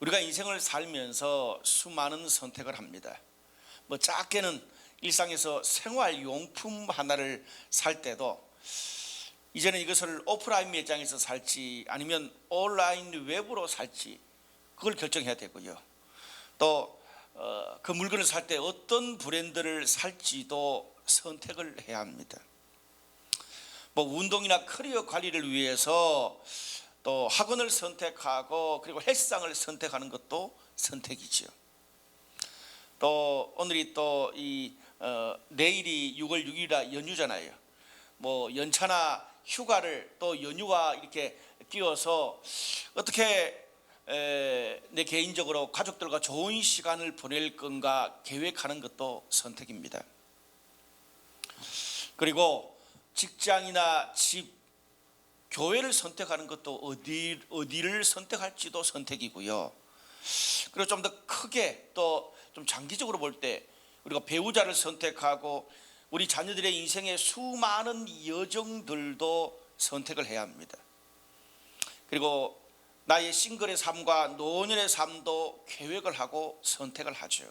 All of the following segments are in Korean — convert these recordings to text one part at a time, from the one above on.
우리가 인생을 살면서 수많은 선택을 합니다. 작게는 일상에서 생활용품 하나를 살 때도 이제는 이것을 오프라인 매장에서 살지 아니면 온라인 웹으로 살지 그걸 결정해야 되고요. 또 그 물건을 살 때 어떤 브랜드를 살지도 선택을 해야 합니다. 운동이나 커리어 관리를 위해서 또 학원을 선택하고 그리고 헬스장을 선택하는 것도 선택이죠. 또 오늘이 또 내일이 6월 6일이라 연휴잖아요. 연차나 휴가를 또 연휴와 이렇게 끼워서 어떻게 내 개인적으로 가족들과 좋은 시간을 보낼 건가 계획하는 것도 선택입니다. 그리고 직장이나 집, 교회를 선택하는 것도 어디를 선택할지도 선택이고요. 그리고 좀 더 크게 또 좀 장기적으로 볼 때 우리가 배우자를 선택하고 우리 자녀들의 인생의 수많은 여정들도 선택을 해야 합니다. 그리고 나의 싱글의 삶과 노년의 삶도 계획을 하고 선택을 하죠.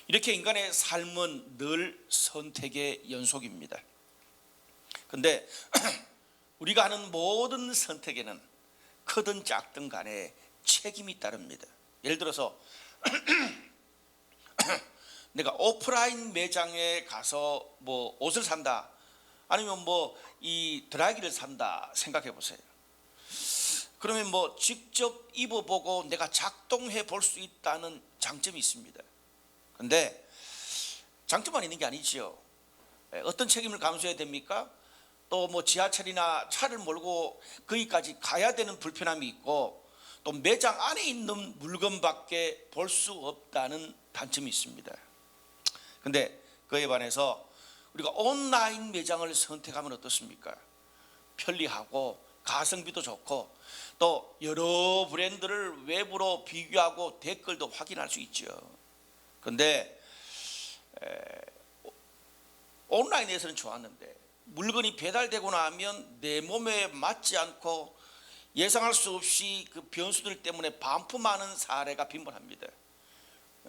이렇게 인간의 삶은 늘 선택의 연속입니다. 그런데 우리가 하는 모든 선택에는 크든 작든 간에 책임이 따릅니다. 예를 들어서 내가 오프라인 매장에 가서 옷을 산다 아니면 이 드라이기를 산다 생각해 보세요. 그러면 직접 입어보고 내가 작동해 볼 수 있다는 장점이 있습니다. 그런데 장점만 있는 게 아니지요. 어떤 책임을 감수해야 됩니까? 또 지하철이나 차를 몰고 거기까지 가야 되는 불편함이 있고 또 매장 안에 있는 물건밖에 볼 수 없다는 단점이 있습니다. 그런데 그에 반해서 우리가 온라인 매장을 선택하면 어떻습니까? 편리하고 가성비도 좋고 또 여러 브랜드를 외부로 비교하고 댓글도 확인할 수 있죠. 그런데 온라인에서는 좋았는데 물건이 배달되고 나면 내 몸에 맞지 않고 예상할 수 없이 그 변수들 때문에 반품하는 사례가 빈번합니다.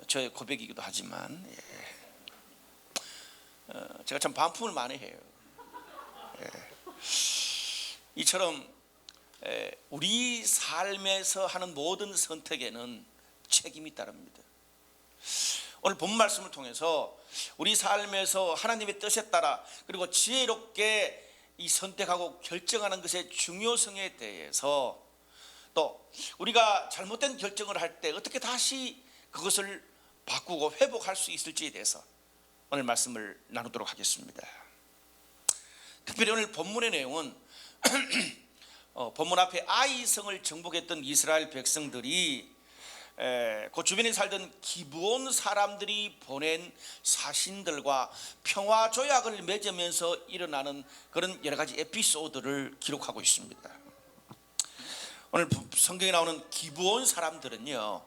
저의 고백이기도 하지만 제가 참 반품을 많이 해요. 이처럼 우리 삶에서 하는 모든 선택에는 책임이 따릅니다. 오늘 본 말씀을 통해서 우리 삶에서 하나님의 뜻에 따라 그리고 지혜롭게 이 선택하고 결정하는 것의 중요성에 대해서 또 우리가 잘못된 결정을 할 때 어떻게 다시 그것을 바꾸고 회복할 수 있을지에 대해서 오늘 말씀을 나누도록 하겠습니다. 특별히 오늘 본문의 내용은 본문 앞에 아이성을 정복했던 이스라엘 백성들이 그 주변에 살던 기브온 사람들이 보낸 사신들과 평화 조약을 맺으면서 일어나는 그런 여러 가지 에피소드를 기록하고 있습니다. 오늘 성경에 나오는 기브온 사람들은요,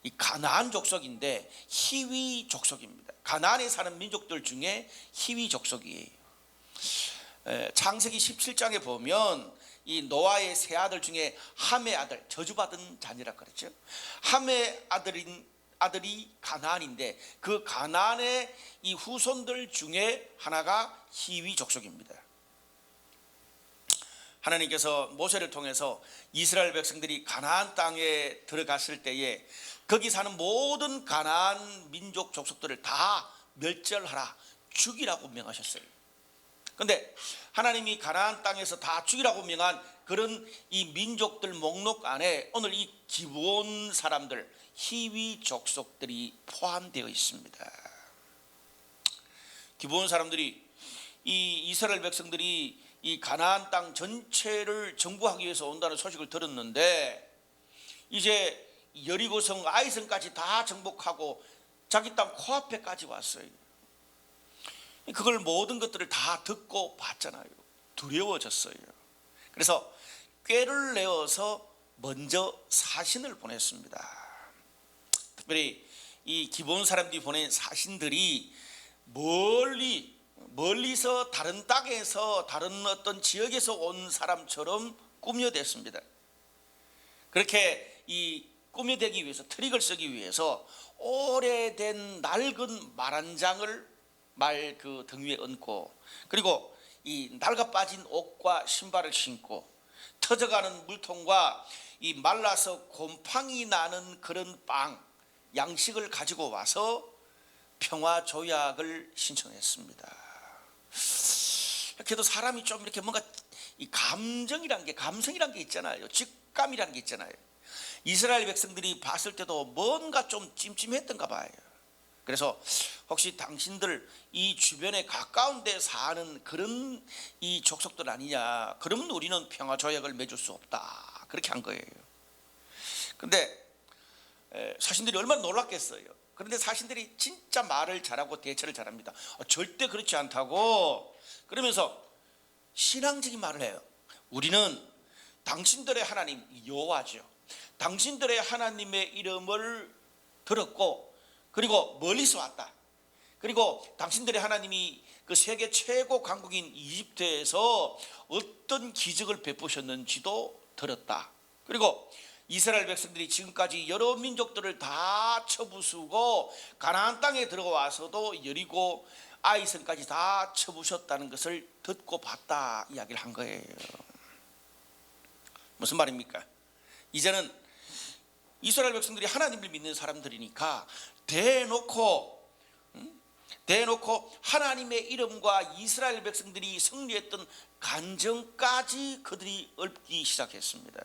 이 가나안 족속인데 히위 족속입니다. 가나안에 사는 민족들 중에 히위 족속이에요. 창세기 17장에 보면 이 노아의 세 아들 중에 함의 아들, 저주받은 자녀라 그랬죠. 함의 아들이 가나안인데 그 가나안의 이 후손들 중에 하나가 히위 족속입니다. 하나님께서 모세를 통해서 이스라엘 백성들이 가나안 땅에 들어갔을 때에 거기 사는 모든 가나안 민족 족속들을 다 멸절하라, 죽이라고 명하셨어요. 그런데 하나님이 가나안 땅에서 다 죽이라고 명한 그런 이 민족들 목록 안에 오늘 이 기브온 사람들, 히위 족속들이 포함되어 있습니다. 기브온 사람들이 이 이스라엘 백성들이 이 가나안 땅 전체를 정복하기 위해서 온다는 소식을 들었는데 이제 여리고성, 아이성까지 다 정복하고 자기 땅 코앞에까지 왔어요. 그걸 모든 것들을 다 듣고 봤잖아요. 두려워졌어요. 그래서 꾀를 내어서 먼저 사신을 보냈습니다. 특별히 이 기브온 사람들이 보낸 사신들이 멀리서 다른 땅에서 다른 어떤 지역에서 온 사람처럼 꾸며댔습니다. 그렇게 이 꾸며대기 위해서 트릭을 쓰기 위해서 오래된 낡은 말 한 장을 말 그 등 위에 얹고, 그리고 이 낡아 빠진 옷과 신발을 신고 터져가는 물통과 이 말라서 곰팡이 나는 그런 빵 양식을 가지고 와서 평화 조약을 신청했습니다. 그래도 사람이 좀 이렇게 뭔가 이 감정이란 게, 감성이란 게 있잖아요. 직감이란 게 있잖아요. 이스라엘 백성들이 봤을 때도 뭔가 좀 찜찜했던가 봐요. 그래서 혹시 당신들 이 주변에 가까운 데 사는 그런 이 족속들 아니냐, 그러면 우리는 평화 조약을 맺을 수 없다, 그렇게 한 거예요. 근데 사신들이 얼마나 놀랐겠어요. 그런데 사신들이 진짜 말을 잘하고 대처를 잘합니다. 절대 그렇지 않다고 그러면서 신앙적인 말을 해요. 우리는 당신들의 하나님 여호와죠, 당신들의 하나님의 이름을 들었고, 그리고 멀리서 왔다. 그리고 당신들의 하나님이 그 세계 최고 강국인 이집트에서 어떤 기적을 베푸셨는지도 들었다. 그리고 이스라엘 백성들이 지금까지 여러 민족들을 다 쳐부수고 가나안 땅에 들어와서도 여리고 아이성까지 다 쳐부셨다는 것을 듣고 봤다 이야기를 한 거예요. 무슨 말입니까? 이제는 이스라엘 백성들이 하나님을 믿는 사람들이니까 대놓고 하나님의 이름과 이스라엘 백성들이 승리했던 간정까지 그들이 읊기 시작했습니다.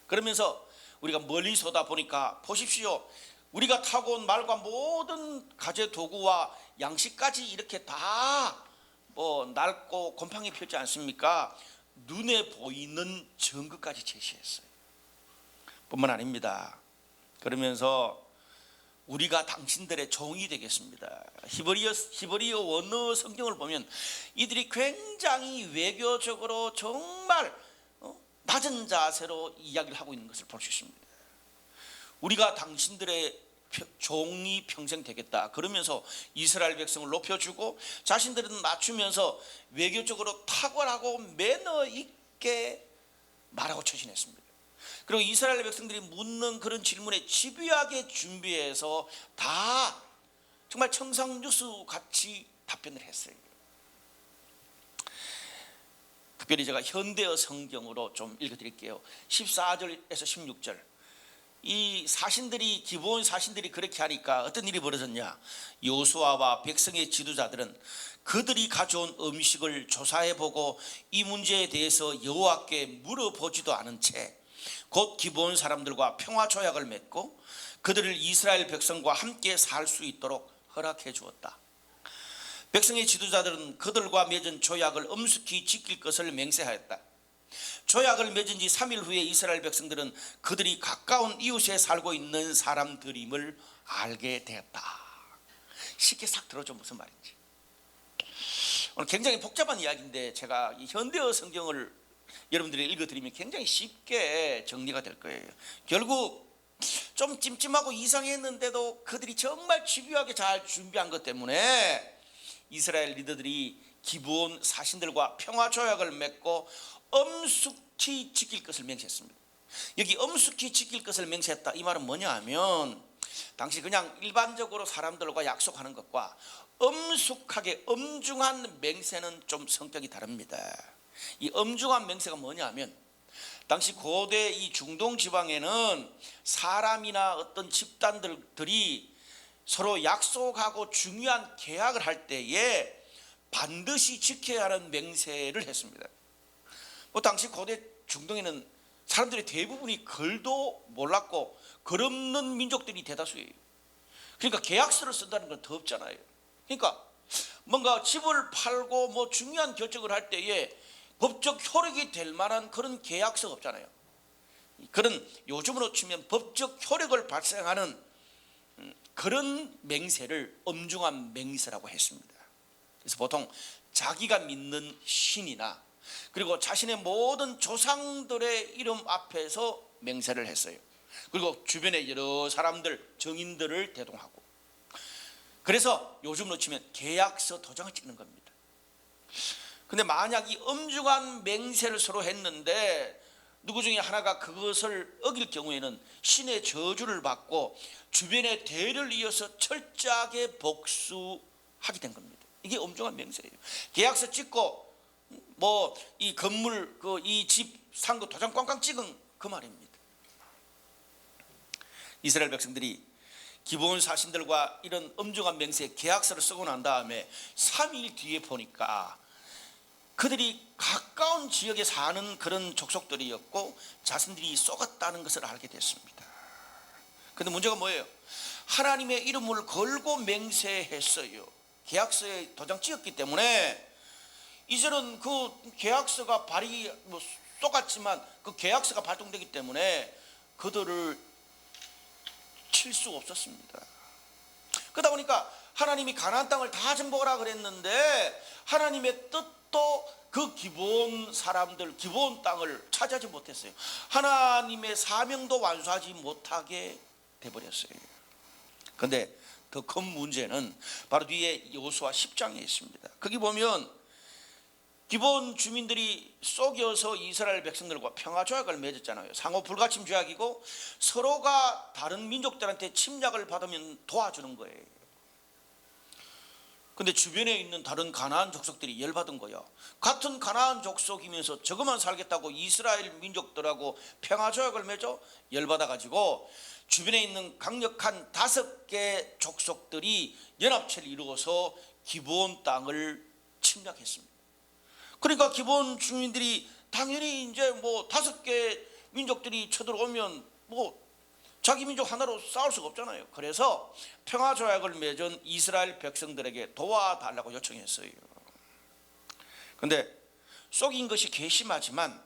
그러면서 우리가 멀리서다 보니까 보십시오, 우리가 타고 온 말과 모든 가재 도구와 양식까지 이렇게 다 낡고 곰팡이 폈지 않습니까? 눈에 보이는 증거까지 제시했어요. 뿐만 아닙니다. 그러면서 우리가 당신들의 종이 되겠습니다. 히브리어 원어 성경을 보면 이들이 굉장히 외교적으로 정말 낮은 자세로 이야기를 하고 있는 것을 볼 수 있습니다. 우리가 당신들의 종이 평생 되겠다 그러면서 이스라엘 백성을 높여주고 자신들은 낮추면서 외교적으로 탁월하고 매너 있게 말하고 처신했습니다. 그리고 이스라엘 백성들이 묻는 그런 질문에 집요하게 준비해서 다 정말 청상유수 같이 답변을 했어요. 특별히 제가 현대어 성경으로 좀 읽어드릴게요. 14절에서 16절. 이 사신들이, 기브온 사신들이 그렇게 하니까 어떤 일이 벌어졌냐, 여호수아와 백성의 지도자들은 그들이 가져온 음식을 조사해보고 이 문제에 대해서 여호와께 물어보지도 않은 채 곧 기브온 사람들과 평화 조약을 맺고 그들을 이스라엘 백성과 함께 살 수 있도록 허락해 주었다. 백성의 지도자들은 그들과 맺은 조약을 엄숙히 지킬 것을 맹세하였다. 조약을 맺은 지 3일 후에 이스라엘 백성들은 그들이 가까운 이웃에 살고 있는 사람들임을 알게 되었다. 쉽게 싹 들어줘 무슨 말인지. 오늘 굉장히 복잡한 이야기인데 제가 이 현대어 성경을 여러분들이 읽어드리면 굉장히 쉽게 정리가 될 거예요. 결국 좀 찜찜하고 이상했는데도 그들이 정말 집요하게 잘 준비한 것 때문에 이스라엘 리더들이 기브온 사신들과 평화 조약을 맺고 엄숙히 지킬 것을 맹세했습니다. 여기 엄숙히 지킬 것을 맹세했다 이 말은 뭐냐 하면 당시 그냥 일반적으로 사람들과 약속하는 것과 엄숙하게 엄중한 맹세는 좀 성격이 다릅니다. 이 엄중한 맹세가 뭐냐 하면 당시 고대 이 중동 지방에는 사람이나 어떤 집단들이 서로 약속하고 중요한 계약을 할 때에 반드시 지켜야 하는 맹세를 했습니다. 당시 고대 중동에는 사람들의 대부분이 글도 몰랐고 글 없는 민족들이 대다수예요. 그러니까 계약서를 쓴다는 건 더 없잖아요. 그러니까 뭔가 집을 팔고 중요한 결정을 할 때에 법적 효력이 될 만한 그런 계약서가 없잖아요. 그런 요즘으로 치면 법적 효력을 발생하는 그런 맹세를 엄중한 맹세라고 했습니다. 그래서 보통 자기가 믿는 신이나 그리고 자신의 모든 조상들의 이름 앞에서 맹세를 했어요. 그리고 주변의 여러 사람들, 정인들을 대동하고, 그래서 요즘으로 치면 계약서 도장을 찍는 겁니다. 근데 만약 이 엄중한 맹세를 서로 했는데 누구 중에 하나가 그것을 어길 경우에는 신의 저주를 받고 주변의 대를 이어서 철저하게 복수하게 된 겁니다. 이게 엄중한 맹세예요. 계약서 찍고 뭐 이 건물 이 집 산 거 도장 꽝꽝 찍은 그 말입니다. 이스라엘 백성들이 기브온 사신들과 이런 엄중한 맹세 계약서를 쓰고 난 다음에 3일 뒤에 보니까 그들이 가까운 지역에 사는 그런 족속들이었고 자신들이 쏘갔다는 것을 알게 됐습니다. 그런데 문제가 뭐예요? 하나님의 이름을 걸고 맹세했어요. 계약서에 도장 찍었기 때문에 이제는 그 계약서가 쏘갔지만 그 계약서가 발동되기 때문에 그들을 칠 수 없었습니다. 그러다 보니까 하나님이 가나안 땅을 다 정복하라 그랬는데 하나님의 뜻도 그 기브온 사람들 기브온 땅을 차지하지 못했어요. 하나님의 사명도 완수하지 못하게 돼버렸어요. 그런데 더 큰 문제는 바로 뒤에 여호수아 10장에 있습니다. 거기 보면 기브온 주민들이 속여서 이스라엘 백성들과 평화조약을 맺었잖아요. 상호 불가침 조약이고 서로가 다른 민족들한테 침략을 받으면 도와주는 거예요. 근데 주변에 있는 다른 가나안 족속들이 열받은 거예요. 같은 가나안 족속이면서 저것만 살겠다고 이스라엘 민족들하고 평화조약을 맺어 열받아가지고 주변에 있는 강력한 5개 족속들이 연합체를 이루어서 기브온 땅을 침략했습니다. 그러니까 기브온 주민들이 당연히 이제 뭐 5개 민족들이 쳐들어오면 뭐 자기 민족 하나로 싸울 수가 없잖아요. 그래서 평화조약을 맺은 이스라엘 백성들에게 도와달라고 요청했어요. 그런데 속인 것이 괘씸하지만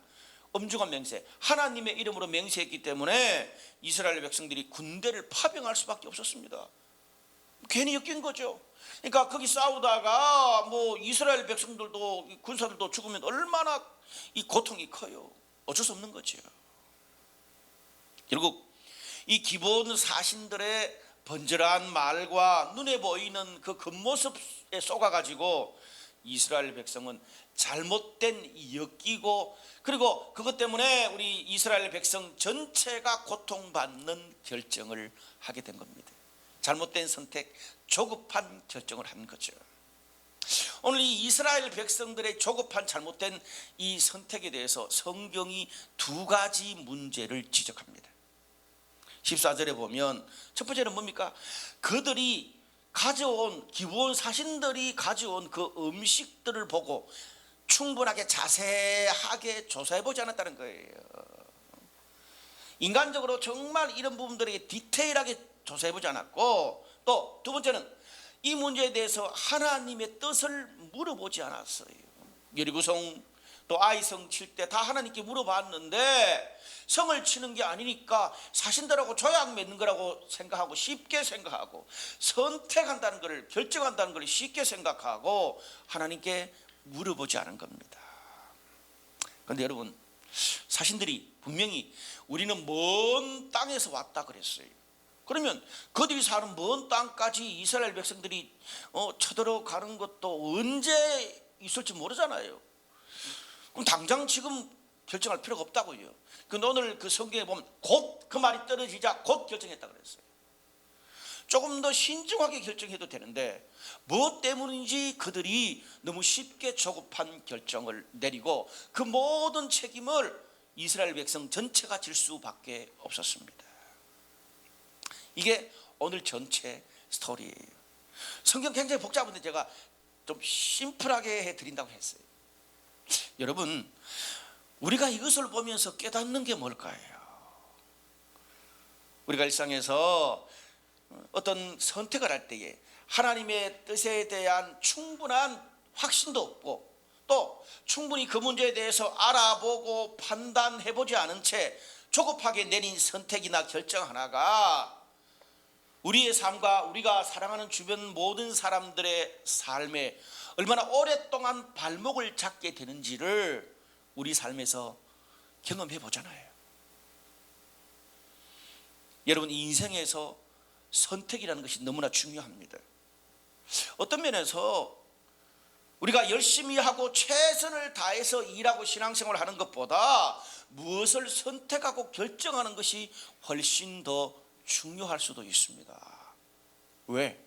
엄중한 맹세, 하나님의 이름으로 맹세했기 때문에 이스라엘 백성들이 군대를 파병할 수밖에 없었습니다. 괜히 엮인 거죠. 그러니까 거기 싸우다가 뭐 이스라엘 백성들도 군사들도 죽으면 얼마나 이 고통이 커요. 어쩔 수 없는 거죠. 결국 이 기브온 사신들의 번절한 말과 눈에 보이는 그 겉모습에 속아가지고 이스라엘 백성은 잘못된 엮이고 그리고 그것 때문에 우리 이스라엘 백성 전체가 고통받는 결정을 하게 된 겁니다. 잘못된 선택, 조급한 결정을 한 거죠. 오늘 이 이스라엘 백성들의 조급한 잘못된 이 선택에 대해서 성경이 2가지 문제를 지적합니다. 14절에 보면 첫 번째는 뭡니까? 그들이 가져온 기브온 사신들이 가져온 그 음식들을 보고 충분하게 자세하게 조사해보지 않았다는 거예요. 인간적으로 정말 이런 부분들에게 디테일하게 조사해보지 않았고 또 두 번째는 이 문제에 대해서 하나님의 뜻을 물어보지 않았어요. 여리고성 또 아이성 칠 때 다 하나님께 물어봤는데 성을 치는 게 아니니까 사신들하고 조약 맺는 거라고 생각하고 쉽게 생각하고 선택한다는 것을 결정한다는 걸 쉽게 생각하고 하나님께 물어보지 않은 겁니다. 그런데 여러분 사신들이 분명히 우리는 먼 땅에서 왔다 그랬어요. 그러면 그들이 사는 먼 땅까지 이스라엘 백성들이 쳐들어가는 것도 언제 있을지 모르잖아요. 그럼 당장 지금 결정할 필요가 없다고요. 근데 오늘 그 성경에 보면 곧 그 말이 떨어지자 곧 결정했다 그랬어요. 조금 더 신중하게 결정해도 되는데 무엇 때문인지 그들이 너무 쉽게 조급한 결정을 내리고 그 모든 책임을 이스라엘 백성 전체가 질 수밖에 없었습니다. 이게 오늘 전체 스토리예요. 성경 굉장히 복잡한데 제가 좀 심플하게 해드린다고 했어요. 여러분 우리가 이것을 보면서 깨닫는 게 뭘까요? 우리가 일상에서 어떤 선택을 할 때에 하나님의 뜻에 대한 충분한 확신도 없고 또 충분히 그 문제에 대해서 알아보고 판단해보지 않은 채 조급하게 내린 선택이나 결정 하나가 우리의 삶과 우리가 사랑하는 주변 모든 사람들의 삶에 얼마나 오랫동안 발목을 잡게 되는지를 우리 삶에서 경험해 보잖아요. 여러분 인생에서 선택이라는 것이 너무나 중요합니다. 어떤 면에서 우리가 열심히 하고 최선을 다해서 일하고 신앙생활을 하는 것보다 무엇을 선택하고 결정하는 것이 훨씬 더 중요할 수도 있습니다. 왜?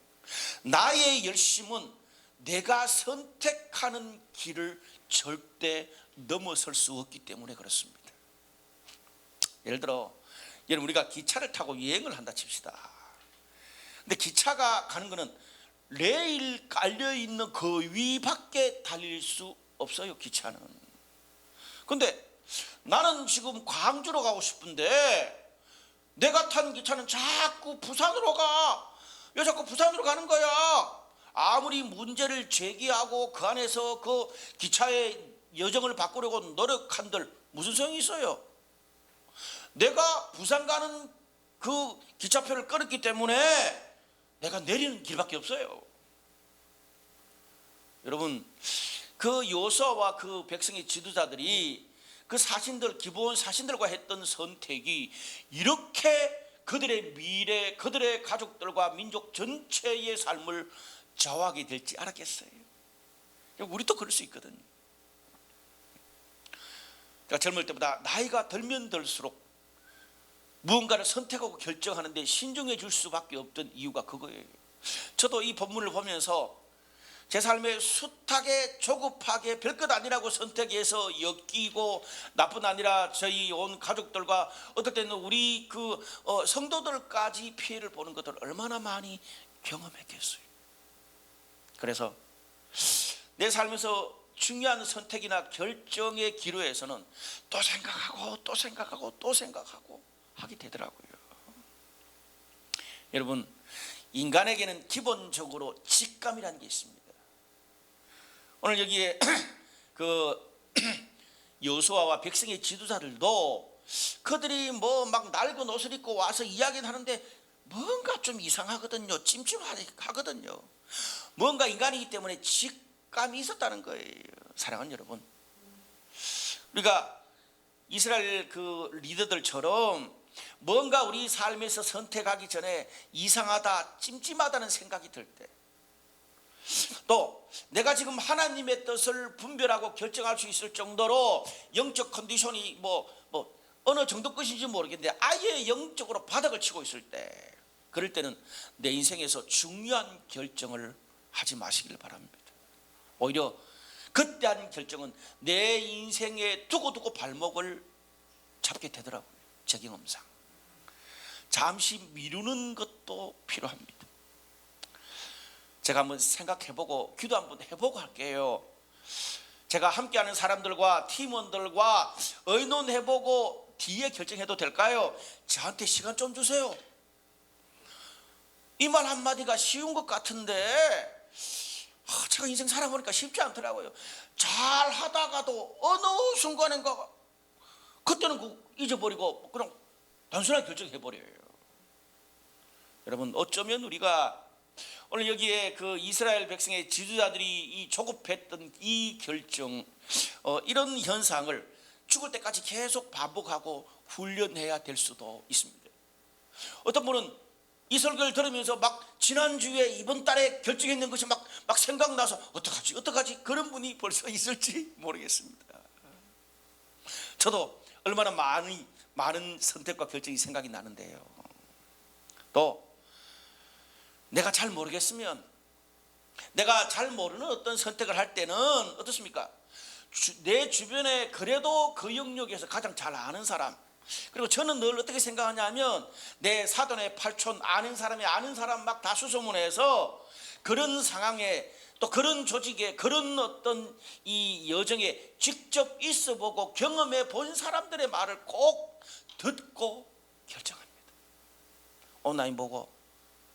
나의 열심은 내가 선택하는 길을 절대 넘어설 수 없기 때문에 그렇습니다. 예를 들어 여러분, 우리가 기차를 타고 여행을 한다 칩시다. 근데 기차가 가는 거는 레일 깔려있는 그 위밖에 달릴 수 없어요, 기차는. 근데 나는 지금 광주로 가고 싶은데 내가 탄 기차는 자꾸 부산으로 가. 왜 자꾸 부산으로 가는 거야? 아무리 문제를 제기하고 그 안에서 그 기차의 여정을 바꾸려고 노력한들 무슨 소용이 있어요? 내가 부산 가는 그 기차표를 끊었기 때문에 내가 내리는 길밖에 없어요. 여러분, 그 여호수아와 그 백성의 지도자들이 그 사신들, 기브온 사신들과 했던 선택이 이렇게 그들의 미래, 그들의 가족들과 민족 전체의 삶을 좌우하게 될지 알았겠어요? 우리도 그럴 수 있거든요. 제가 젊을 때보다 나이가 들면 들수록 무언가를 선택하고 결정하는데 신중해 줄 수밖에 없던 이유가 그거예요. 저도 이 본문을 보면서 제 삶에 숱하게 조급하게 별것 아니라고 선택해서 엮이고 나뿐 아니라 저희 온 가족들과 어떨 때는 우리 성도들까지 피해를 보는 것을 얼마나 많이 경험했겠어요. 그래서 내 삶에서 중요한 선택이나 결정의 기로에서는 또 생각하고 또 생각하고 또 생각하고 하게 되더라고요. 여러분, 인간에게는 기본적으로 직감이라는 게 있습니다. 오늘 여기에 그 여호수아와 백성의 지도자들도 그들이 뭐 막 낡은 옷을 입고 와서 이야기는 하는데 뭔가 좀 이상하거든요. 찜찜하거든요. 뭔가 인간이기 때문에 직감이 있었다는 거예요. 사랑하는 여러분, 우리가 이스라엘 그 리더들처럼 뭔가 우리 삶에서 선택하기 전에 이상하다, 찜찜하다는 생각이 들 때, 또 내가 지금 하나님의 뜻을 분별하고 결정할 수 있을 정도로 영적 컨디션이 뭐 어느 정도 것인지 모르겠는데 아예 영적으로 바닥을 치고 있을 때, 그럴 때는 내 인생에서 중요한 결정을 하지 마시길 바랍니다. 오히려 그때 한 결정은 내 인생에 두고두고 발목을 잡게 되더라고요. 제 경험상 잠시 미루는 것도 필요합니다. 제가 한번 생각해보고 기도 한번 해보고 할게요. 제가 함께하는 사람들과 팀원들과 의논해보고 뒤에 결정해도 될까요? 저한테 시간 좀 주세요. 이 말 한마디가 쉬운 것 같은데 제가 인생 살아보니까 쉽지 않더라고요. 잘 하다가도 어느 순간인가 그때는 잊어버리고 그냥 단순하게 결정해버려요. 여러분, 어쩌면 우리가 오늘 여기에 그 이스라엘 백성의 지도자들이 이 조급했던 이 결정, 이런 현상을 죽을 때까지 계속 반복하고 훈련해야 될 수도 있습니다. 어떤 분은 이 설교를 들으면서 막 지난주에 이번 달에 결정했는 것이 막 생각나서 어떡하지 그런 분이 벌써 있을지 모르겠습니다. 저도 얼마나 많은 선택과 결정이 생각이 나는데요. 또 내가 잘 모르겠으면, 내가 잘 모르는 어떤 선택을 할 때는 어떻습니까? 내 주변에 그래도 그 영역에서 가장 잘 아는 사람, 그리고 저는 늘 어떻게 생각하냐면 내 사돈의 팔촌 아는 사람이 아는 사람 막 다 수소문해서 그런 상황에 또 그런 조직에 그런 어떤 이 여정에 직접 있어보고 경험해 본 사람들의 말을 꼭 듣고 결정합니다. 온라인 보고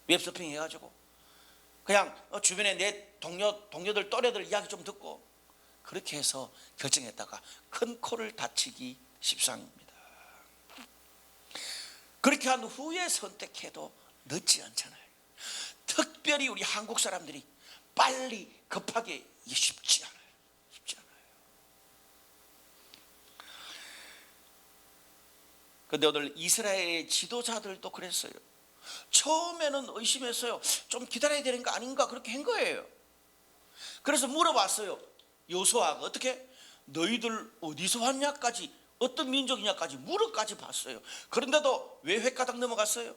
웹서핑 해가지고 그냥 주변에 내 동료들 또래들 이야기 좀 듣고 그렇게 해서 결정했다가 큰 코를 다치기 십상입니다. 그렇게 한 후에 선택해도 늦지 않잖아요. 특별히 우리 한국 사람들이 빨리 급하게, 이게 쉽지 않아요. 그런데 오늘 이스라엘의 지도자들도 그랬어요. 처음에는 의심했어요. 좀 기다려야 되는 거 아닌가 그렇게 한 거예요. 그래서 물어봤어요. 여호수아가 어떻게 너희들 어디서 왔냐까지, 어떤 민족이냐까지 물어까지 봤어요. 그런데도 왜 횟가닥 넘어갔어요?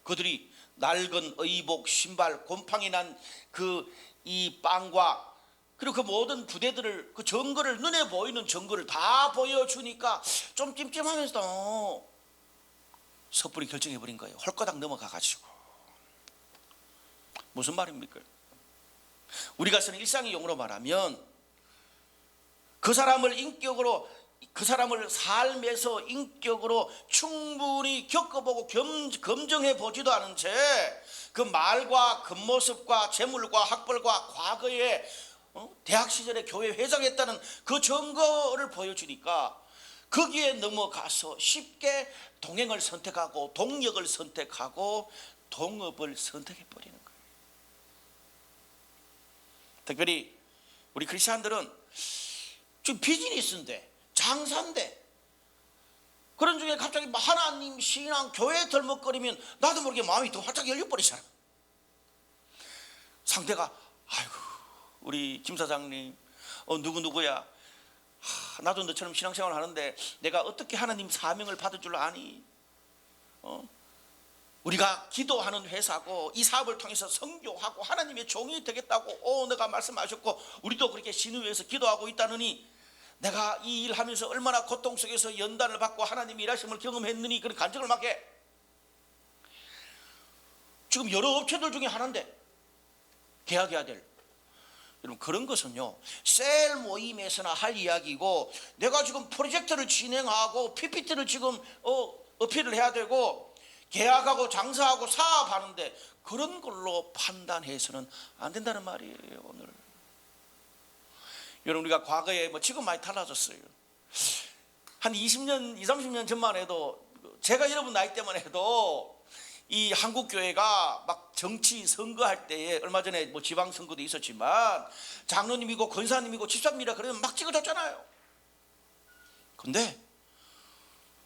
그들이 낡은 의복, 신발, 곰팡이 난 이 빵과 그리고 그 모든 부대들을, 그 증거를, 눈에 보이는 증거를 다 보여주니까 좀 찜찜하면서도 섣불리 결정해버린 거예요. 홀가닥 넘어가가지고. 무슨 말입니까? 우리가 쓰는 일상의 용어로 말하면 그 사람을 인격으로, 그 사람을 삶에서 인격으로 충분히 겪어보고 검증해 보지도 않은 채 그 말과 겉모습과 재물과 학벌과 과거에 대학 시절에 교회 회장했다는 그 증거를 보여주니까 거기에 넘어가서 쉽게 동행을 선택하고 동력을 선택하고 동업을 선택해 버리는 거예요. 특별히 우리 크리스찬들은 지금 비즈니스인데, 장사인데, 그런 중에 갑자기 하나님, 신앙, 교회 덜먹거리면 나도 모르게 마음이 더 활짝 열려버리잖아. 상대가 아이고 우리 김 사장님 누구누구야, 나도 너처럼 신앙생활 하는데 내가 어떻게 하나님 사명을 받을 줄 아니? 우리가 기도하는 회사고 이 사업을 통해서 선교하고 하나님의 종이 되겠다고 내가 말씀하셨고 우리도 그렇게 신을 위해서 기도하고 있다느니 내가 이 일하면서 얼마나 고통 속에서 연단을 받고 하나님의 일하심을 경험했느니 그런 간증을 막 해. 지금 여러 업체들 중에 하나인데 계약해야 될, 여러분 그런 것은요 셀 모임에서나 할 이야기고, 내가 지금 프로젝트를 진행하고 PPT를 지금 어필을 해야 되고 계약하고 장사하고 사업하는데 그런 걸로 판단해서는 안 된다는 말이에요. 오늘 여러분 우리가 과거에 지금 많이 달라졌어요. 한 20년, 20, 30년 전만 해도, 제가 여러분 나이 때만 해도 이 한국 교회가 막 정치 선거할 때에, 얼마 전에 지방 선거도 있었지만 장로님이고 권사님이고 집사님이라 그러면 막 찍어줬잖아요. 근데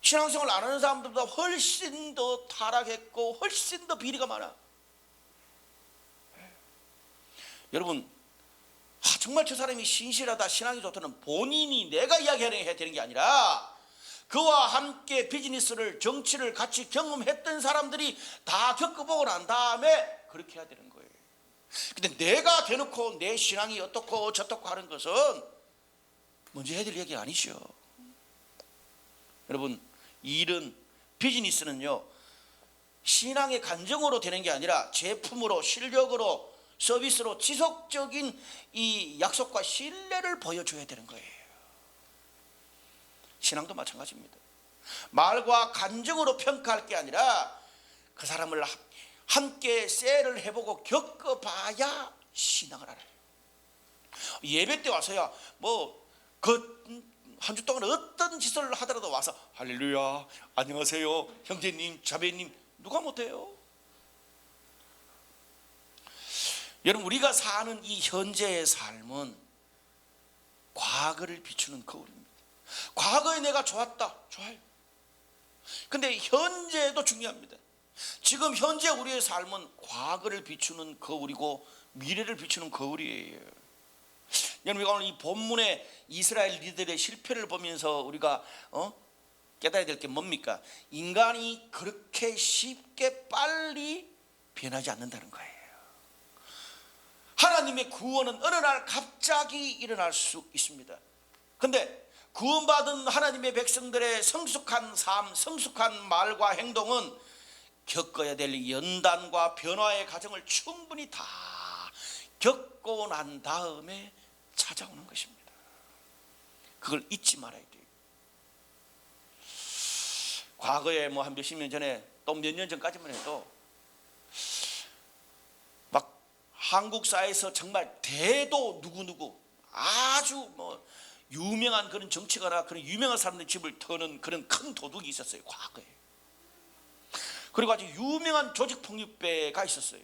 신앙생활 안 하는 사람들보다 훨씬 더 타락했고 훨씬 더 비리가 많아. 여러분 정말 저 사람이 신실하다, 신앙이 좋다는 본인이 내가 이야기해야 되는 게 아니라 그와 함께 비즈니스를, 정치를 같이 경험했던 사람들이 다 겪어보고 난 다음에 그렇게 해야 되는 거예요. 근데 내가 대놓고 내 신앙이 어떻고 저떻고 하는 것은 먼저 해야 될 얘기가 아니죠. 여러분 일은, 비즈니스는요 신앙의 간증으로 되는 게 아니라 제품으로, 실력으로, 서비스로 지속적인 이 약속과 신뢰를 보여줘야 되는 거예요. 신앙도 마찬가지입니다. 말과 간증으로 평가할 게 아니라 그 사람을 함께 셀을 해보고 겪어봐야 신앙을 알아요. 예배 때 와서야 한 주 동안 어떤 짓을 하더라도 와서 할렐루야, 안녕하세요, 형제님, 자매님, 누가 못해요? 여러분 우리가 사는 이 현재의 삶은 과거를 비추는 거울입니다. 과거에 내가 좋았다, 좋아요. 근데 현재도 중요합니다. 지금 현재 우리의 삶은 과거를 비추는 거울이고 미래를 비추는 거울이에요. 여러분 우리가 오늘 이 본문의 이스라엘 리더들의 실패를 보면서 우리가 깨달아야 될 게 뭡니까? 인간이 그렇게 쉽게 빨리 변하지 않는다는 거예요. 하나님의 구원은 어느 날 갑자기 일어날 수 있습니다. 그런데 구원받은 하나님의 백성들의 성숙한 삶, 성숙한 말과 행동은 겪어야 될 연단과 변화의 과정을 충분히 다 겪고 난 다음에 찾아오는 것입니다. 그걸 잊지 말아야 돼요. 과거에 한 몇십 년 전에, 또 몇 년 전까지만 해도 막 한국사에서 정말 대도 누구누구 아주 유명한 그런 정치가나 그런 유명한 사람들 집을 터는 그런 큰 도둑이 있었어요, 과거에. 그리고 아주 유명한 조직폭력배가 있었어요.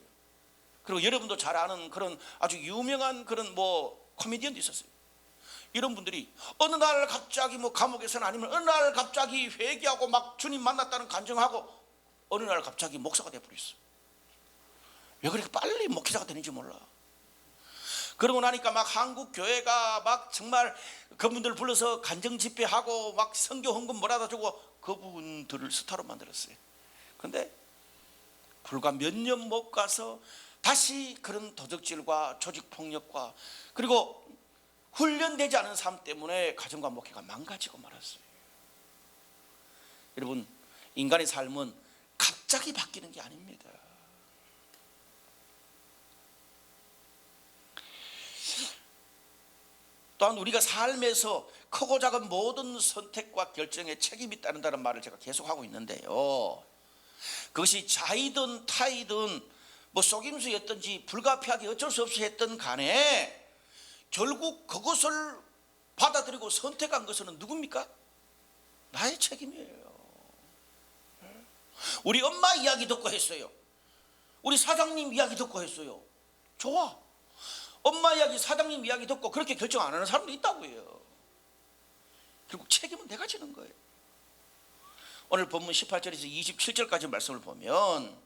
그리고 여러분도 잘 아는 그런 아주 유명한 그런 코미디언도 있었어요. 이런 분들이 어느 날 갑자기 감옥에서는, 아니면 어느 날 갑자기 회개하고 막 주님 만났다는 간증하고 어느 날 갑자기 목사가 되어버렸어요. 왜 그렇게 빨리 목회자가 되는지 몰라. 그러고 나니까 막 한국 교회가 막 정말 그분들 불러서 간증 집회하고 막 선교 헌금 몰아다 주고 그분들을 스타로 만들었어요. 그런데 불과 몇 년 못 가서 다시 그런 도적질과 조직폭력과 그리고 훈련되지 않은 삶 때문에 가정과 목회가 망가지고 말았어요. 여러분, 인간의 삶은 갑자기 바뀌는 게 아닙니다. 또한 우리가 삶에서 크고 작은 모든 선택과 결정에 책임이 있다는 말을 제가 계속하고 있는데요, 그것이 자이든 타이든 뭐 속임수였든지 불가피하게 어쩔 수 없이 했던 간에 결국 그것을 받아들이고 선택한 것은 누굽니까? 나의 책임이에요. 우리 엄마 이야기 듣고 했어요. 우리 사장님 이야기 듣고 했어요. 좋아. 엄마 이야기, 사장님 이야기 듣고 그렇게 결정 안 하는 사람도 있다고 해요. 결국 책임은 내가 지는 거예요. 오늘 본문 18절에서 27절까지 말씀을 보면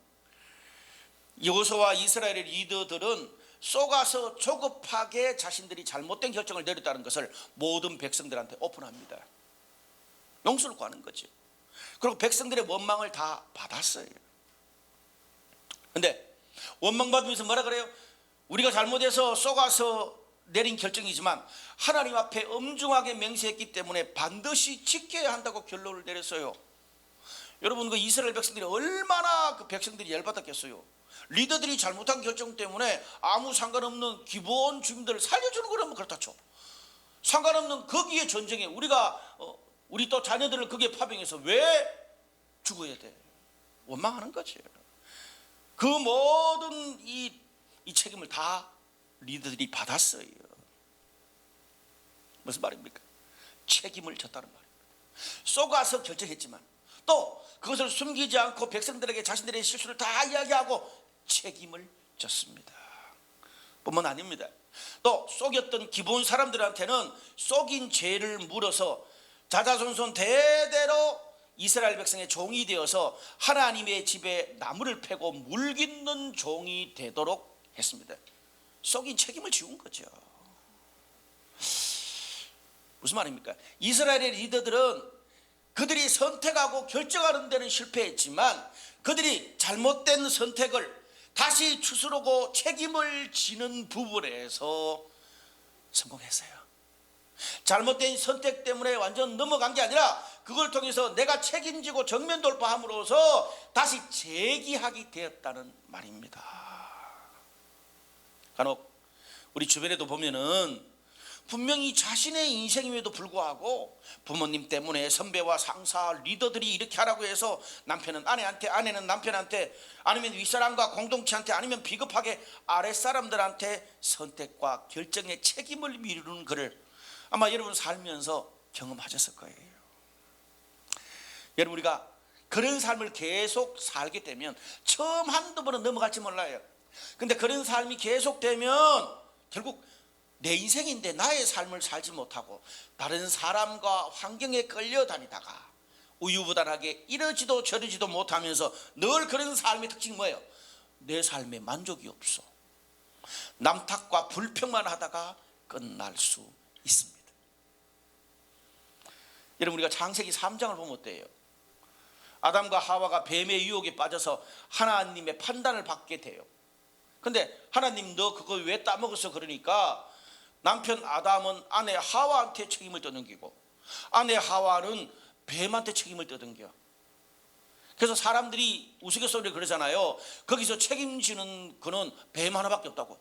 여호수아와 이스라엘의 리더들은 속아서 조급하게 자신들이 잘못된 결정을 내렸다는 것을 모든 백성들한테 오픈합니다. 용서를 구하는 거죠. 그리고 백성들의 원망을 다 받았어요. 그런데 원망 받으면서 뭐라 그래요? 우리가 잘못해서 속아서 내린 결정이지만 하나님 앞에 엄중하게 맹세했기 때문에 반드시 지켜야 한다고 결론을 내렸어요. 여러분, 그 이스라엘 백성들이 얼마나 그 백성들이 열받았겠어요. 리더들이 잘못한 결정 때문에 아무 상관없는 기본 주민들을 살려주는 거라면 그렇다 쳐. 상관없는 거기에 전쟁에 우리 또 자녀들을 거기에 파병해서 왜 죽어야 돼? 원망하는 거지. 그 모든 이 책임을 다 리더들이 받았어요. 무슨 말입니까? 책임을 졌다는 말입니다. 속아서 결정했지만 또 그것을 숨기지 않고 백성들에게 자신들의 실수를 다 이야기하고 책임을 졌습니다. 뿐만 아닙니다. 또 속였던 기본 사람들한테는 속인 죄를 물어서 자자손손 대대로 이스라엘 백성의 종이 되어서 하나님의 집에 나무를 패고 물 깃는 종이 되도록 했습니다. 속인 책임을 지운 거죠. 무슨 말입니까? 이스라엘의 리더들은 그들이 선택하고 결정하는 데는 실패했지만 그들이 잘못된 선택을 다시 추스르고 책임을 지는 부분에서 성공했어요. 잘못된 선택 때문에 완전 넘어간 게 아니라 그걸 통해서 내가 책임지고 정면 돌파함으로써 다시 재기하게 되었다는 말입니다. 간혹 우리 주변에도 보면은 분명히 자신의 인생임에도 불구하고 부모님 때문에 선배와 상사, 리더들이 이렇게 하라고 해서 남편은 아내한테, 아내는 남편한테, 아니면 윗사람과 공동체한테, 아니면 비겁하게 아랫사람들한테 선택과 결정의 책임을 미루는 것을 아마 여러분 살면서 경험하셨을 거예요. 여러분, 우리가 그런 삶을 계속 살게 되면 처음 한두 번은 넘어갈지 몰라요. 근데 그런 삶이 계속되면 결국 내 인생인데 나의 삶을 살지 못하고 다른 사람과 환경에 끌려다니다가 우유부단하게 이러지도 저러지도 못하면서 늘 그런 삶의 특징이 뭐예요? 내 삶에 만족이 없어. 남 탓과 불평만 하다가 끝날 수 있습니다. 여러분, 우리가 창세기 3장을 보면 어때요? 아담과 하와가 뱀의 유혹에 빠져서 하나님의 판단을 받게 돼요. 근데 하나님, 너 그거 왜 따먹었어? 그러니까 남편 아담은 아내 하와한테 책임을 떠넘기고 아내 하와는 뱀한테 책임을 떠넘겨. 그래서 사람들이 우스갯소리를 그러잖아요. 거기서 책임지는 그는 뱀 하나밖에 없다고.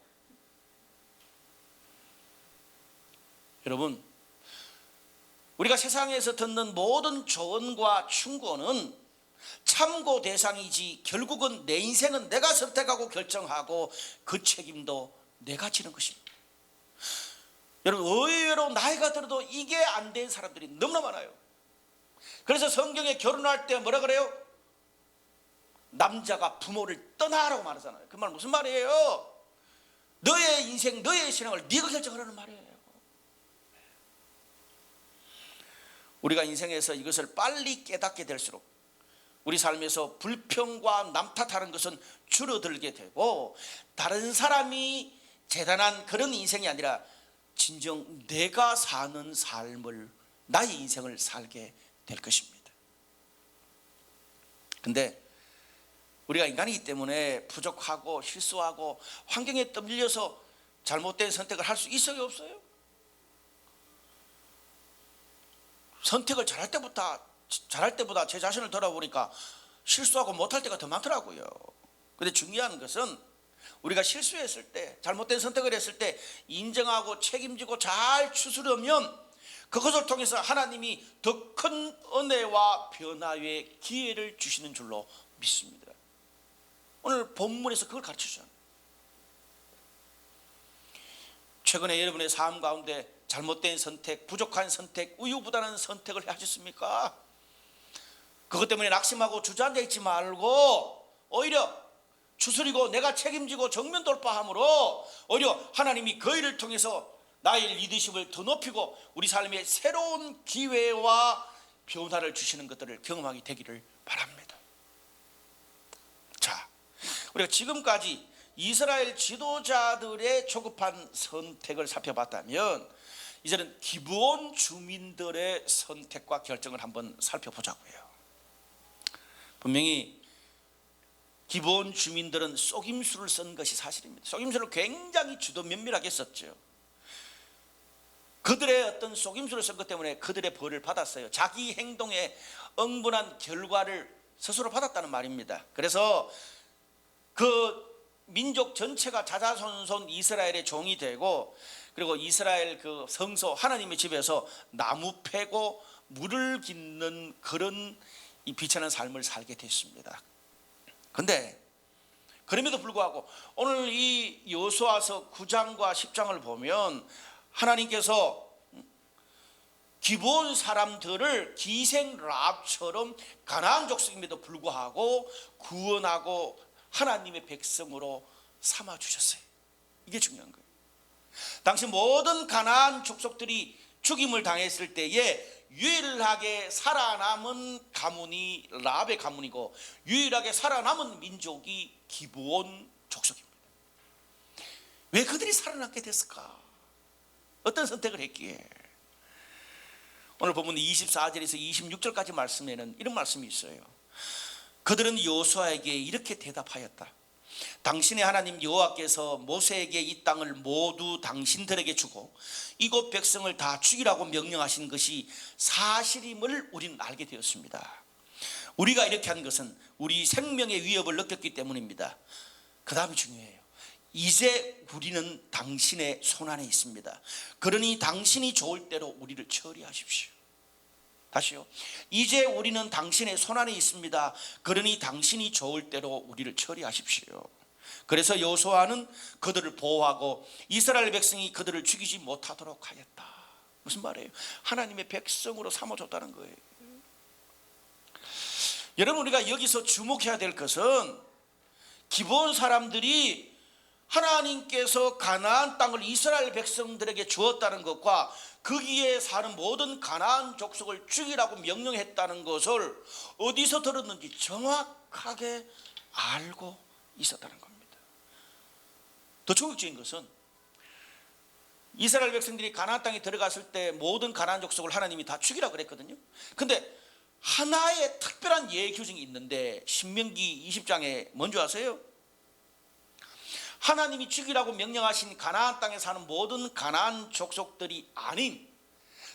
여러분, 우리가 세상에서 듣는 모든 조언과 충고는 참고 대상이지 결국은 내 인생은 내가 선택하고 결정하고 그 책임도 내가 지는 것입니다. 여러분, 의외로 나이가 들어도 이게 안 된 사람들이 너무나 많아요. 그래서 성경에 결혼할 때 뭐라 그래요? 남자가 부모를 떠나라고 말하잖아요. 그 말 무슨 말이에요? 너의 인생, 너의 신앙을 네가 결정하라는 말이에요. 우리가 인생에서 이것을 빨리 깨닫게 될수록 우리 삶에서 불평과 남 탓하는 것은 줄어들게 되고 다른 사람이 대단한 그런 인생이 아니라 진정 내가 사는 삶을, 나의 인생을 살게 될 것입니다. 근데 우리가 인간이기 때문에 부족하고 실수하고 환경에 떠밀려서 잘못된 선택을 할 수 있어요, 없어요? 선택을 잘할 때보다 제 자신을 돌아보니까 실수하고 못할 때가 더 많더라고요. 근데 중요한 것은 우리가 실수했을 때, 잘못된 선택을 했을 때 인정하고 책임지고 잘 추스르면 그것을 통해서 하나님이 더 큰 은혜와 변화의 기회를 주시는 줄로 믿습니다. 오늘 본문에서 그걸 가르쳐 주잖아요. 최근에 여러분의 삶 가운데 잘못된 선택, 부족한 선택, 우유부단한 선택을 하셨습니까? 그것 때문에 낙심하고 주저앉아 있지 말고 오히려 추스리고 내가 책임지고 정면 돌파함으로 오히려 하나님이 그 일을 통해서 나의 리더십을 더 높이고 우리 삶에 새로운 기회와 변화를 주시는 것들을 경험하게 되기를 바랍니다. 자, 우리가 지금까지 이스라엘 지도자들의 조급한 선택을 살펴봤다면 이제는 기브온 주민들의 선택과 결정을 한번 살펴보자고요. 분명히 기브온 주민들은 속임수를 쓴 것이 사실입니다. 속임수를 굉장히 주도 면밀하게 썼죠. 그들의 어떤 속임수를 쓴 것 때문에 그들의 벌을 받았어요. 자기 행동에 응분한 결과를 스스로 받았다는 말입니다. 그래서 그 민족 전체가 자자손손 이스라엘의 종이 되고, 그리고 이스라엘 그 성소 하나님의 집에서 나무 패고 물을 깃는 그런 이 비천한 삶을 살게 됐습니다. 그런데 그럼에도 불구하고 오늘 이 여호수아서 9장과 10장을 보면 하나님께서 기브온 사람들을 기생 라합처럼 가나안 족속임에도 불구하고 구원하고 하나님의 백성으로 삼아주셨어요. 이게 중요한 거예요. 당시 모든 가나안 족속들이 죽임을 당했을 때에 유일하게 살아남은 가문이 라합의 가문이고 유일하게 살아남은 민족이 기브온 족속입니다. 왜 그들이 살아남게 됐을까? 어떤 선택을 했기에? 오늘 본문 24절에서 26절까지 말씀에는 이런 말씀이 있어요. 그들은 여호수아에게 이렇게 대답하였다. 당신의 하나님 여호와께서 모세에게 이 땅을 모두 당신들에게 주고 이곳 백성을 다 죽이라고 명령하신 것이 사실임을 우리는 알게 되었습니다. 우리가 이렇게 한 것은 우리 생명의 위협을 느꼈기 때문입니다. 그 다음이 중요해요. 이제 우리는 당신의 손안에 있습니다. 그러니 당신이 좋을 대로 우리를 처리하십시오. 다시요. 이제 우리는 당신의 손안에 있습니다. 그러니 당신이 좋을 대로 우리를 처리하십시오. 그래서 여호수아는 그들을 보호하고 이스라엘 백성이 그들을 죽이지 못하도록 하였다. 무슨 말이에요? 하나님의 백성으로 삼아줬다는 거예요. 여러분, 우리가 여기서 주목해야 될 것은 기브온 사람들이 하나님께서 가나안 땅을 이스라엘 백성들에게 주었다는 것과 거기에 사는 모든 가나안 족속을 죽이라고 명령했다는 것을 어디서 들었는지 정확하게 알고 있었다는 겁니다. 더 충격적인 것은 이스라엘 백성들이 가나안 땅에 들어갔을 때 모든 가나안 족속을 하나님이 다 죽이라고 그랬거든요. 근데 하나의 특별한 예외 규정이 있는데 신명기 20장에 뭔지 아세요? 하나님이 죽이라고 명령하신 가나안 땅에 사는 모든 가나안 족속들이 아닌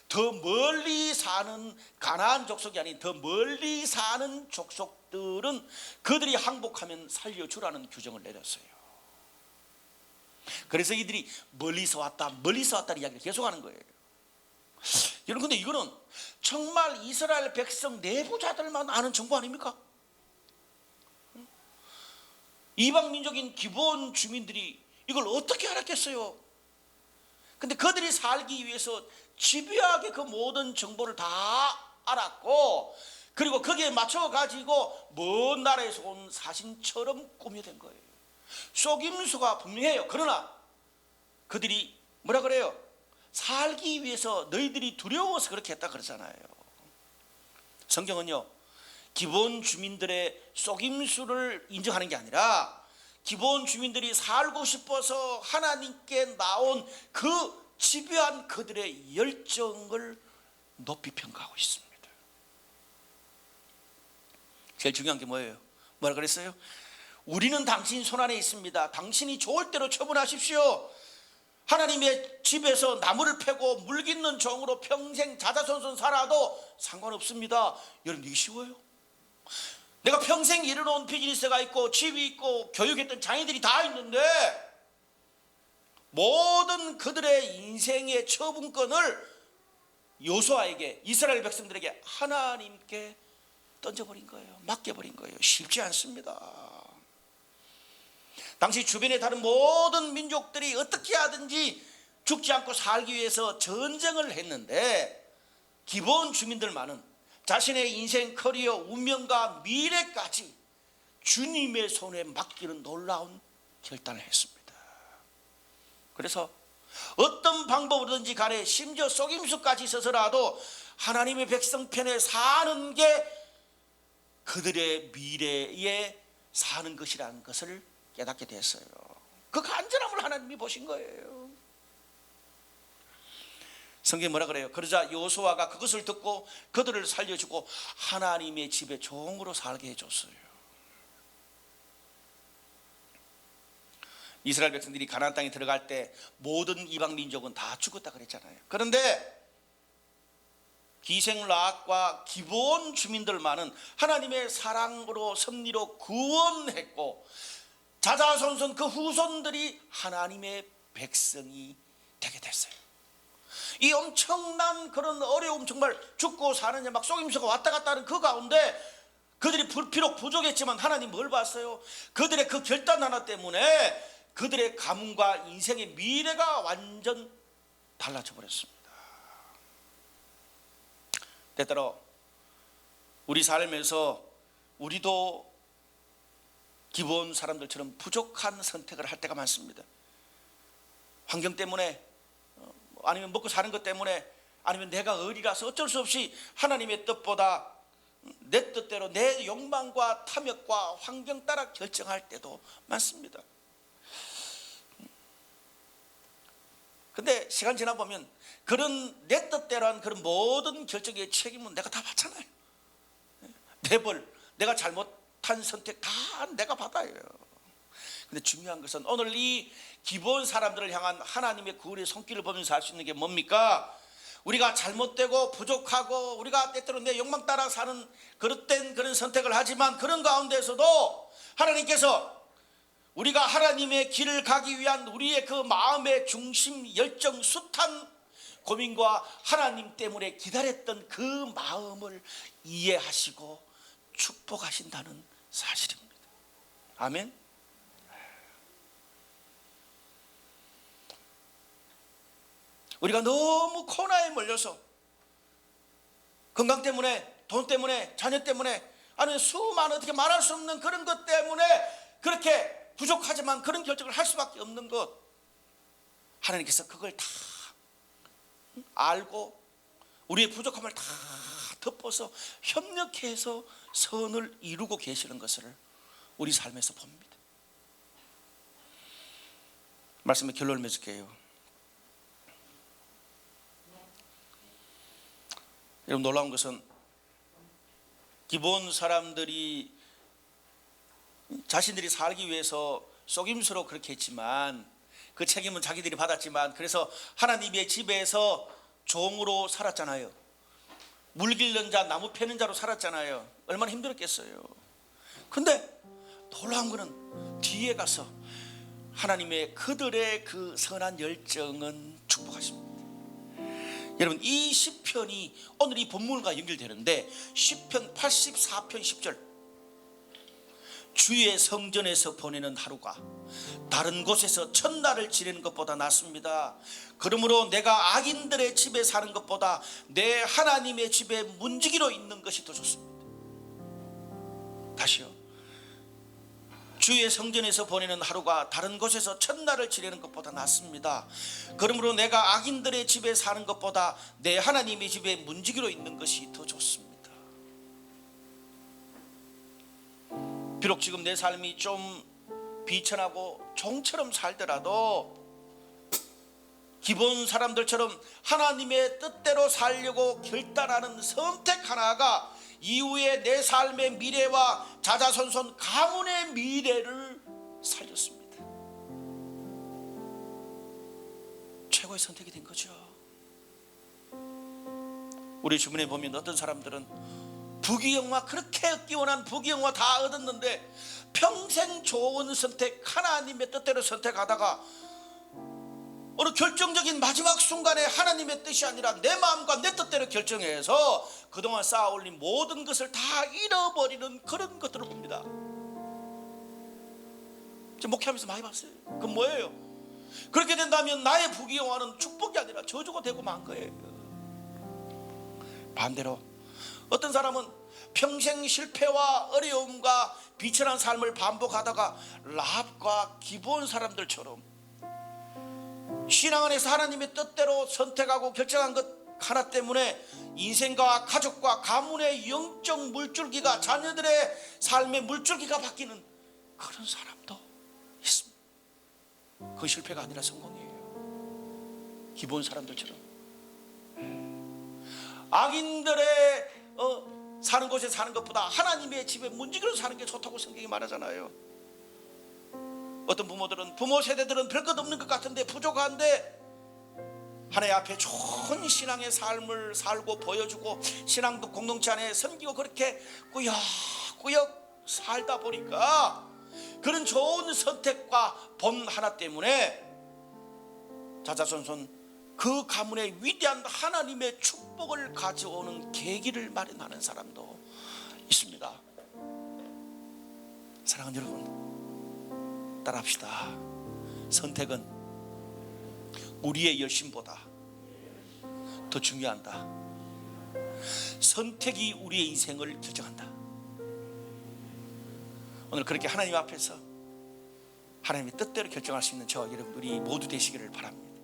더 멀리 사는 가나안 족속이 아닌 더 멀리 사는 족속들은 그들이 항복하면 살려주라는 규정을 내렸어요. 그래서 이들이 멀리서 왔다는 이야기를 계속하는 거예요. 여러분, 근데 이거는 정말 이스라엘 백성 내부자들만 아는 정보 아닙니까? 이방 민족인 기브온 주민들이 이걸 어떻게 알았겠어요? 근데 그들이 살기 위해서 집요하게 그 모든 정보를 다 알았고, 그리고 거기에 맞춰 가지고 먼 나라에서 온 사신처럼 꾸며댄 거예요. 속임수가 분명해요. 그러나 그들이 뭐라 그래요? 살기 위해서 너희들이 두려워서 그렇게 했다 그러잖아요. 성경은요, 기브온 주민들의 속임수를 인정하는 게 아니라 기브온 주민들이 살고 싶어서 하나님께 나온 그 집요한 그들의 열정을 높이 평가하고 있습니다. 제일 중요한 게 뭐예요? 뭐라 그랬어요? 우리는 당신 손안에 있습니다. 당신이 좋을 대로 처분하십시오. 하나님의 집에서 나무를 패고 물깃는 종으로 평생 자자손손 살아도 상관없습니다. 여러분, 이게 쉬워요? 내가 평생 일해놓은 비즈니스가 있고 집이 있고 교육했던 장애들이 다 있는데 모든 그들의 인생의 처분권을 요수아에게, 이스라엘 백성들에게 하나님께 던져버린 거예요. 맡겨버린 거예요. 쉽지 않습니다. 당시 주변의 다른 모든 민족들이 어떻게 하든지 죽지 않고 살기 위해서 전쟁을 했는데 기브온 주민들만은 자신의 인생, 커리어, 운명과 미래까지 주님의 손에 맡기는 놀라운 결단을 했습니다. 그래서 어떤 방법으로든지 간에 심지어 속임수까지 있어서라도 하나님의 백성 편에 사는 게 그들의 미래에 사는 것이라는 것을 깨닫게 됐어요. 그 간절함을 하나님이 보신 거예요. 성경에 뭐라 그래요? 그러자 여호수아가 그것을 듣고 그들을 살려주고 하나님의 집에 종으로 살게 해줬어요. 이스라엘 백성들이 가나안 땅에 들어갈 때 모든 이방 민족은 다 죽었다 그랬잖아요. 그런데 기생락과 기브온 주민들만은 하나님의 사랑으로 섭리로 구원했고 자자손손 그 후손들이 하나님의 백성이 되게 됐어요. 이 엄청난 그런 어려움, 정말 죽고 사느냐 막 속임수가 왔다 갔다 하는 그 가운데 그들이 비록 부족했지만 하나님 뭘 봤어요? 그들의 그 결단 하나 때문에 그들의 가문과 인생의 미래가 완전 달라져 버렸습니다. 때때로 우리 삶에서 우리도 기브온 사람들처럼 부족한 선택을 할 때가 많습니다. 환경 때문에, 아니면 먹고 사는 것 때문에, 아니면 내가 어리라서 어쩔 수 없이 하나님의 뜻보다 내 뜻대로 내 욕망과 탐욕과 환경 따라 결정할 때도 많습니다. 근데 시간 지나 보면 그런 내 뜻대로 한 그런 모든 결정의 책임은 내가 다 받잖아요. 내 벌, 내가 잘못한 선택 다 내가 받아요. 근데 중요한 것은 오늘 이 기브온 사람들을 향한 하나님의 구원의 손길을 보면서 알 수 있는 게 뭡니까? 우리가 잘못되고 부족하고 우리가 때때로 내 욕망 따라 사는 그릇된 그런 선택을 하지만 그런 가운데서도 하나님께서 우리가 하나님의 길을 가기 위한 우리의 그 마음의 중심, 열정, 숱한 고민과 하나님 때문에 기다렸던 그 마음을 이해하시고 축복하신다는 사실입니다. 아멘. 우리가 너무 코너에 몰려서 건강 때문에, 돈 때문에, 자녀 때문에, 아니면 수많은 어떻게 말할 수 없는 그런 것 때문에 그렇게 부족하지만 그런 결정을 할 수밖에 없는 것, 하나님께서 그걸 다 알고 우리의 부족함을 다 덮어서 협력해서 선을 이루고 계시는 것을 우리 삶에서 봅니다. 말씀의 결론을 맺을게요. 여러분, 놀라운 것은 기브온 사람들이 자신들이 살기 위해서 속임수로 그렇게 했지만 그 책임은 자기들이 받았지만, 그래서 하나님의 집에서 종으로 살았잖아요. 물 길는 자, 나무 패는 자로 살았잖아요. 얼마나 힘들었겠어요. 근데 놀라운 거는 뒤에 가서 하나님의 그들의 그 선한 열정은 축복하십니다. 여러분, 이 시편이 오늘 이 본문과 연결되는데 시편 84편 10절, 주의 성전에서 보내는 하루가 다른 곳에서 첫날을 지내는 것보다 낫습니다. 그러므로 내가 악인들의 집에 사는 것보다 내 하나님의 집에 문지기로 있는 것이 더 좋습니다. 다시요. 주의 성전에서 보내는 하루가 다른 곳에서 첫날을 지내는 것보다 낫습니다. 그러므로 내가 악인들의 집에 사는 것보다 내 하나님의 집에 문지기로 있는 것이 더 좋습니다. 비록 지금 내 삶이 좀 비천하고 종처럼 살더라도 기본 사람들처럼 하나님의 뜻대로 살려고 결단하는 선택 하나가 이후에 내 삶의 미래와 자자손손 가문의 미래를 살렸습니다. 최고의 선택이 된 거죠. 우리 주변에 보면 어떤 사람들은 부귀영화, 그렇게 얻기 원한 부귀영화 다 얻었는데 평생 좋은 선택, 하나님의 뜻대로 선택하다가 어느 결정적인 마지막 순간에 하나님의 뜻이 아니라 내 마음과 내 뜻대로 결정해서 그동안 쌓아 올린 모든 것을 다 잃어버리는 그런 것들을 봅니다. 제가 목회하면서 많이 봤어요. 그건 뭐예요? 그렇게 된다면 나의 부귀영화는 축복이 아니라 저주가 되고 만 거예요. 반대로 어떤 사람은 평생 실패와 어려움과 비천한 삶을 반복하다가 라합과 기브온 사람들처럼 신앙 안에서 하나님의 뜻대로 선택하고 결정한 것 하나 때문에 인생과 가족과 가문의 영적 물줄기가, 자녀들의 삶의 물줄기가 바뀌는 그런 사람도 있습니다. 그 실패가 아니라 성공이에요. 기브온 사람들처럼 악인들의 사는 곳에 사는 것보다 하나님의 집에 문지기로 사는 게 좋다고 성경이 말하잖아요. 어떤 부모들은, 부모 세대들은 별것 없는 것 같은데 부족한데 하나님 앞에 좋은 신앙의 삶을 살고 보여주고 신앙도 공동체 안에 섬기고 그렇게 꾸역꾸역 살다 보니까 그런 좋은 선택과 본 하나 때문에 자자손손 그 가문의 위대한 하나님의 축복을 가져오는 계기를 마련하는 사람도 있습니다. 사랑하는 여러분, 따라합시다. 선택은 우리의 열심보다 더 중요하다. 선택이 우리의 인생을 결정한다. 오늘 그렇게 하나님 앞에서 하나님의 뜻대로 결정할 수 있는 저와 여러분들이 모두 되시기를 바랍니다.